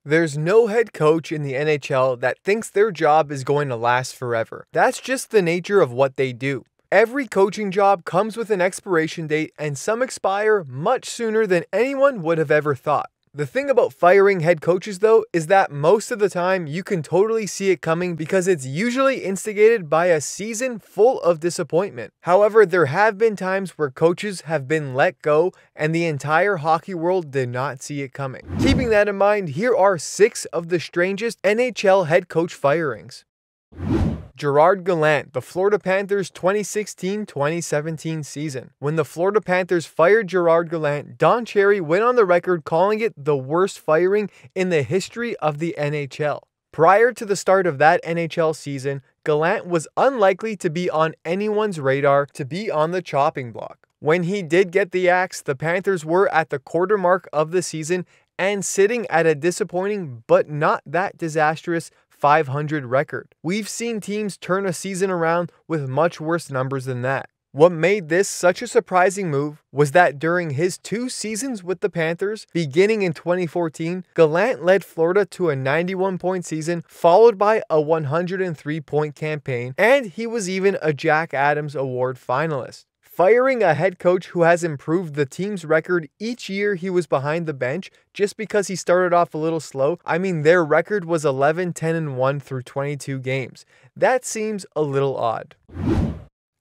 There's no head coach in the NHL that thinks their job is going to last forever. That's just the nature of what they do. Every coaching job comes with an expiration date, and some expire much sooner than anyone would have ever thought. The thing about firing head coaches, though, is that most of the time you can totally see it coming because it's usually instigated by a season full of disappointment. However, there have been times where coaches have been let go and the entire hockey world did not see it coming. Keeping that in mind, here are 6 of the strangest NHL head coach firings. Gerard Gallant, the Florida Panthers 2016-2017 season. When the Florida Panthers fired Gerard Gallant, Don Cherry went on the record calling it the worst firing in the history of the NHL. Prior to the start of that NHL season, Gallant was unlikely to be on anyone's radar to be on the chopping block. When he did get the axe, the Panthers were at the quarter mark of the season and sitting at a disappointing but not that disastrous 500 record. We've seen teams turn a season around with much worse numbers than that. What made this such a surprising move was that during his 2 seasons with the Panthers, beginning in 2014, Gallant led Florida to a 91-point season, followed by a 103-point campaign, and he was even a Jack Adams Award finalist. Firing a head coach who has improved the team's record each year he was behind the bench just because he started off a little slow. I mean, their record was 11-10-1 through 22 games. That seems a little odd.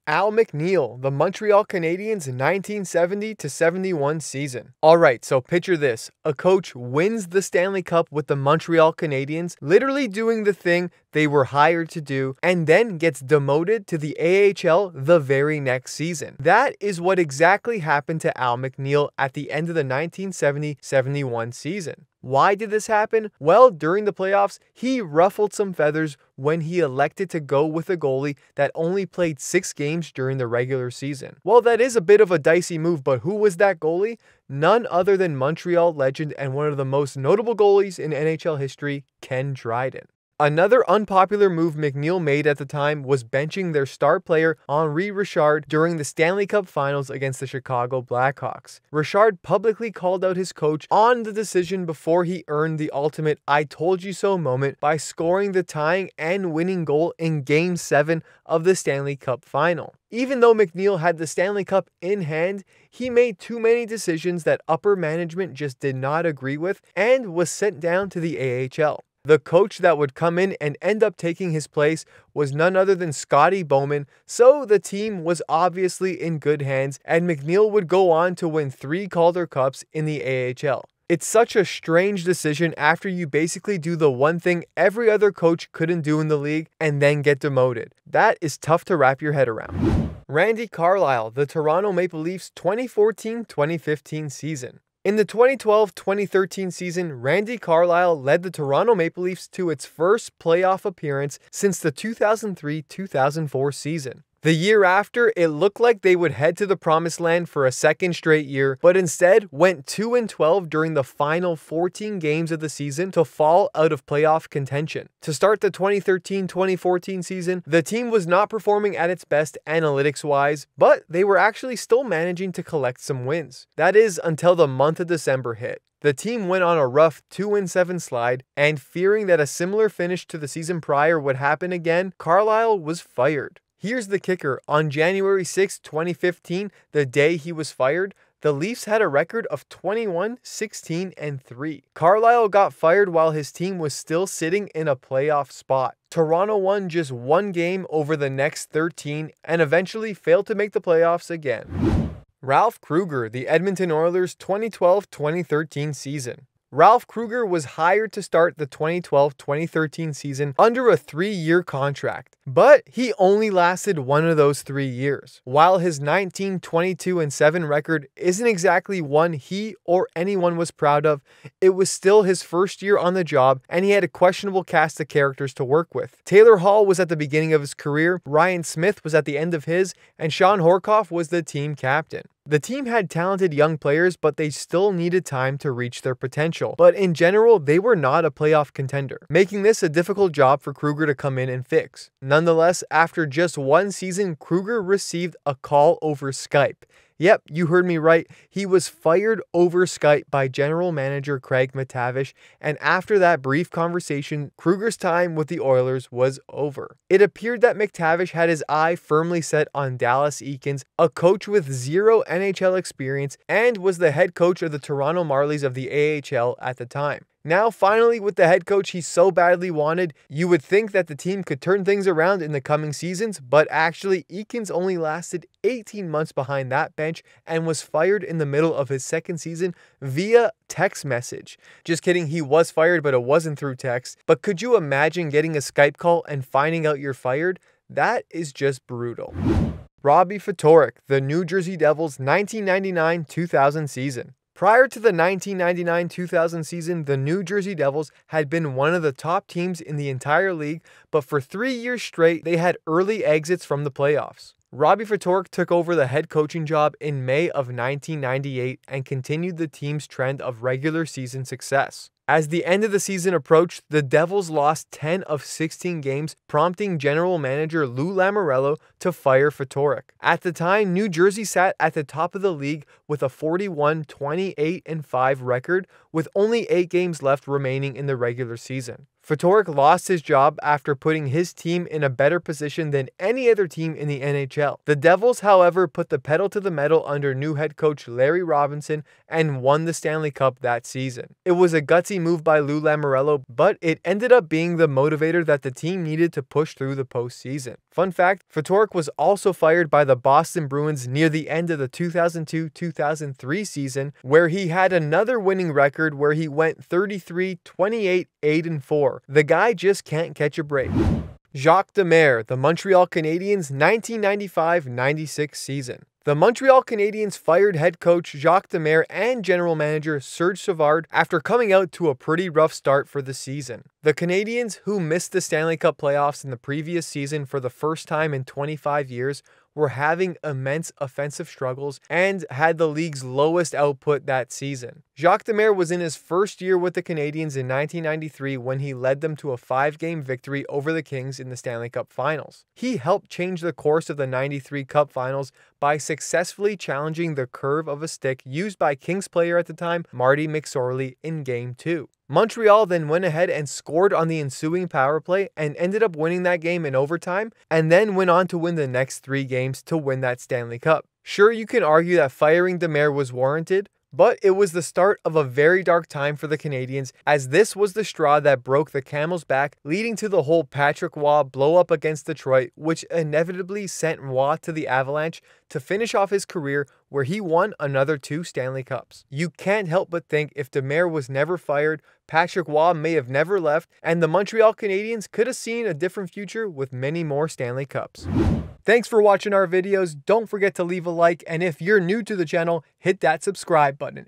McNeil, the Montreal Canadiens 1970-71 season. Alright, so picture this. A coach wins the Stanley Cup with the Montreal Canadiens, literally doing the thing they were hired to do, and then gets demoted to the AHL the very next season. That is what exactly happened to McNeil at the end of the 1970-71 season. Why did this happen? Well, during the playoffs, he ruffled some feathers when he elected to go with a goalie that only played 6 games during the regular season. Well, that is a bit of a dicey move, but who was that goalie? None other than Montreal legend and one of the most notable goalies in NHL history, Ken Dryden. Another unpopular move McNeil made at the time was benching their star player Henri Richard during the Stanley Cup Finals against the Chicago Blackhawks. Richard publicly called out his coach on the decision before he earned the ultimate "I told you so" moment by scoring the tying and winning goal in Game 7 of the Stanley Cup Final. Even though McNeil had the Stanley Cup in hand, he made too many decisions that upper management just did not agree with and was sent down to the AHL. The coach that would come in and end up taking his place was none other than Scotty Bowman, so the team was obviously in good hands, and McNeil would go on to win 3 Calder Cups in the AHL. It's such a strange decision after you basically do the one thing every other coach couldn't do in the league and then get demoted. That is tough to wrap your head around. Randy Carlisle, the Toronto Maple Leafs 2014-2015 season. In the 2012-2013 season, Randy Carlisle led the Toronto Maple Leafs to its first playoff appearance since the 2003-2004 season. The year after, it looked like they would head to the promised land for a second straight year, but instead went 2-12 during the final 14 games of the season to fall out of playoff contention. To start the 2013-2014 season, the team was not performing at its best analytics-wise, but they were actually still managing to collect some wins. That is, until the month of December hit. The team went on a rough 2-7 slide, and fearing that a similar finish to the season prior would happen again, Carlisle was fired. Here's the kicker. On January 6, 2015, the day he was fired, the Leafs had a record of 21-16-3. Carlisle got fired while his team was still sitting in a playoff spot. Toronto won just 1 game over the next 13 and eventually failed to make the playoffs again. Ralph Krueger, the Edmonton Oilers 2012-2013 season. Ralph Krueger was hired to start the 2012-2013 season under a 3-year contract, but he only lasted 1 of those 3 years. While his 19-22-7 record isn't exactly one he or anyone was proud of, it was still his first year on the job and he had a questionable cast of characters to work with. Taylor Hall was at the beginning of his career, Ryan Smith was at the end of his, and Sean Horkoff was the team captain. The team had talented young players, but they still needed time to reach their potential. But in general, they were not a playoff contender, making this a difficult job for Krueger to come in and fix. Nonetheless, after just 1 season, Krueger received a call over Skype. Yep, you heard me right. He was fired over Skype by general manager Craig MacTavish, and after that brief conversation, Krueger's time with the Oilers was over. It appeared that MacTavish had his eye firmly set on Dallas Eakins, a coach with zero NHL experience, and was the head coach of the Toronto Marlies of the AHL at the time. Now, finally, with the head coach he so badly wanted, you would think that the team could turn things around in the coming seasons, but actually, Eakins only lasted 18 months behind that bench and was fired in the middle of his second season via text message. Just kidding, he was fired, but it wasn't through text. But could you imagine getting a Skype call and finding out you're fired? That is just brutal. Robbie Ftorek, the New Jersey Devils 1999-2000 season. Prior to the 1999-2000 season, the New Jersey Devils had been one of the top teams in the entire league, but for 3 years straight, they had early exits from the playoffs. Robbie Ftorek took over the head coaching job in May of 1998 and continued the team's trend of regular season success. As the end of the season approached, the Devils lost 10 of 16 games, prompting general manager Lou Lamoriello to fire Ftorek. At the time, New Jersey sat at the top of the league with a 41-28-5 record, with only 8 games left remaining in the regular season. Ftorek lost his job after putting his team in a better position than any other team in the NHL. The Devils, however, put the pedal to the metal under new head coach Larry Robinson and won the Stanley Cup that season. It was a gutsy move by Lou Lamoriello, but it ended up being the motivator that the team needed to push through the postseason. Fun fact, Ftorek was also fired by the Boston Bruins near the end of the 2002-2003 season, where he had another winning record where he went 33-28-8-4. The guy just can't catch a break. Jacques Demers, the Montreal Canadiens 1995-96 season. The Montreal Canadiens fired head coach Jacques Demers and general manager Serge Savard after coming out to a pretty rough start for the season. The Canadiens, who missed the Stanley Cup playoffs in the previous season for the first time in 25 years, were having immense offensive struggles and had the league's lowest output that season. Jacques Demers was in his first year with the Canadiens in 1993 when he led them to a 5-game victory over the Kings in the Stanley Cup Finals. He helped change the course of the 93 Cup Finals by successfully challenging the curve of a stick used by Kings player at the time, Marty McSorley, in Game 2. Montreal then went ahead and scored on the ensuing power play and ended up winning that game in overtime, and then went on to win the next 3 games to win that Stanley Cup. Sure, you can argue that firing Demers was warranted, but it was the start of a very dark time for the Canadiens, as this was the straw that broke the camel's back, leading to the whole Patrick Roy blow-up against Detroit, which inevitably sent Roy to the Avalanche to finish off his career, where he won another 2 Stanley Cups. You can't help but think if Demers was never fired, Patrick Roy may have never left, and the Montreal Canadiens could have seen a different future with many more Stanley Cups. Thanks for watching our videos. Don't forget to leave a like, and if you're new to the channel, hit that subscribe button.